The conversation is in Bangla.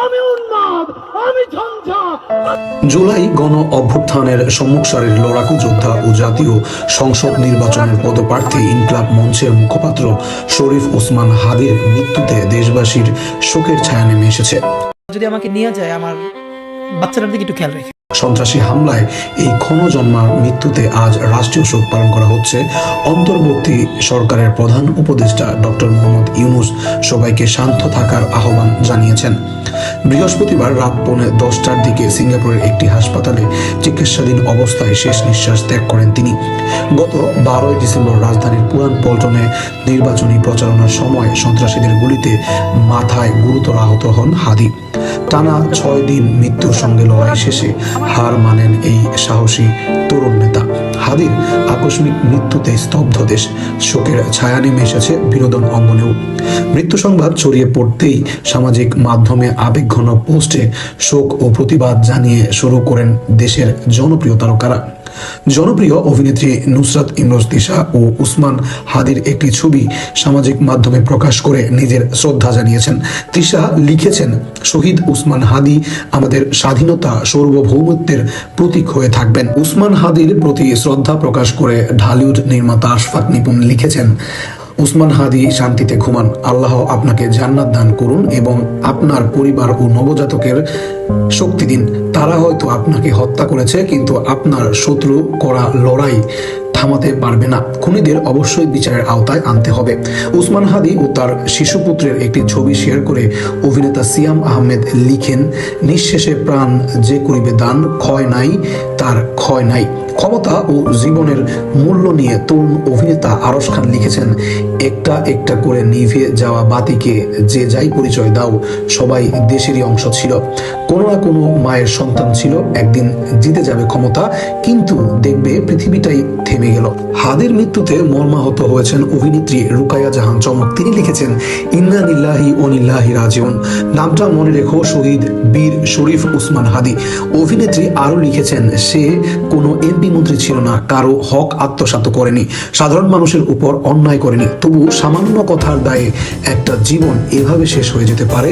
আমি উন্মাদ, আমি ঝঞ্ঝা। জুলাই গণ অভ্যুত্থানের সম্মুখ সারির লড়াকু যোদ্ধা ও জাতীয় সংসদ নির্বাচনের পদপ্রার্থী ইনকলাব মঞ্চের মুখপাত্র শরীফ ওসমান হাদির মৃত্যুতে দেশবাসীর শোকের ছায়া নেমে এসেছে। যদি আমাকে নিয়ে যায়, আমার বাচ্চাটার দিকে একটু খেয়াল রেখে। সন্ত্রাসী হামলায় এই ক্ষণজন্মার মৃত্যুতে আজ রাষ্ট্রীয় শোক পালন করা হচ্ছে। অন্তর্বর্তী সরকারের প্রধান উপদেষ্টা ডক্টর মোহাম্মদ ইউনূস সবাইকে শান্ত থাকার আহ্বান জানিয়েছেন। বৃহস্পতিবার রাত 10:15টার দিকে সিঙ্গাপুরের একটি হাসপাতালে চিকিৎসাধীন অবস্থায় শেষ নিঃশ্বাস ত্যাগ করেন তিনি। গত 12 ডিসেম্বর রাজধানীর পুরান পল্টনে নির্বাচনী প্রচারণার সময় সন্ত্রাসীদের গুলিতে মাথায় গুরুতর আহত হন হাদি। টানা 6 দিন মৃত্যুর সঙ্গে লড়াই শেষে হার মানেন এই সাহসী তরুণ নেতা। হাদির আকস্মিক মৃত্যুতে স্তব্ধ দেশ, শোকের ছায়া নেমে এসেছে বিনোদন অঙ্গনেও। মৃত্যু সংবাদ ছড়িয়ে পড়তেই সামাজিক মাধ্যমে আবেগঘন পোস্টে শোক ও প্রতিবাদ জানিয়ে শুরু করেন দেশের জনপ্রিয় তারকারা। জনপ্রিয় অভিনেত্রী নুসরাত ইমরোজ তিশা ও উসমান হাদির একটি ছবি সামাজিক মাধ্যমে প্রকাশ করে নিজের শ্রদ্ধা জানিয়েছেন। তিশা লিখেছেন, শহীদ উসমান হাদি আমাদের স্বাধীনতা সার্বভৌমত্বের প্রতীক হয়ে থাকবেন। উসমান হাদির প্রতি শ্রদ্ধা প্রকাশ করে ঢালিউড নির্মাতা আশফাক নিপুণ লিখেছেন, উসমান হাদি শান্তিতে ঘুমান, আল্লাহ আপনাকে জান্নাত দান করুন এবং আপনার পরিবার ও নবজাতকের শক্তি দিন। তারা হয়তো আপনাকে হত্যা করেছে, কিন্তু আপনার শত্রু করা লড়াই থামাতে পারবে না। খুনিদের অবশ্যই বিচারের আওতায় আনতে হবে। উসমান হাদি ও তার শিশুপুত্রের একটি ছবি শেয়ার করে অভিনেতা সিয়াম আহমেদ লিখেন, নিঃশেষে প্রাণ যে করিবে দান, ক্ষয় নাই তার ক্ষয় নাই। ক্ষমতা ও জীবনের মূল্য নিয়ে তরুণ অভিনেতা আরশ খান লিখেছেন, একটা একটা করে নিভে যাওয়া বাতিকে যে যাই পরিচয় দাও, সবাই দেশেরই অংশ ছিল। কোনো না কোনো মায়ের সন্তান ছিল। একদিন জিতে যাবে ক্ষমতা, কিন্তু দেখবে পৃথিবীটাই থেমে গেল। হাদির মৃত্যুতে মর্মাহত হয়েছেন অভিনেত্রী রুকাইয়া জাহান চমক। তিনি লিখেছেন, ইন্না লিল্লাহি ওয়া ইন্না ইলাইহি রাজিউন। নামটা মনে রেখো, শহীদ বীর শরীফ উসমান হাদি। অভিনেত্রী আরো লিখেছেন, সে কোনো এমপি মন্ত্রী ছিল না, কারো হক আত্মসাৎ করেনি, সাধারণ মানুষের উপর অন্যায় করেনি। তবু সামান্য কথার দায়ে একটা জীবন এভাবে শেষ হয়ে যেতে পারে।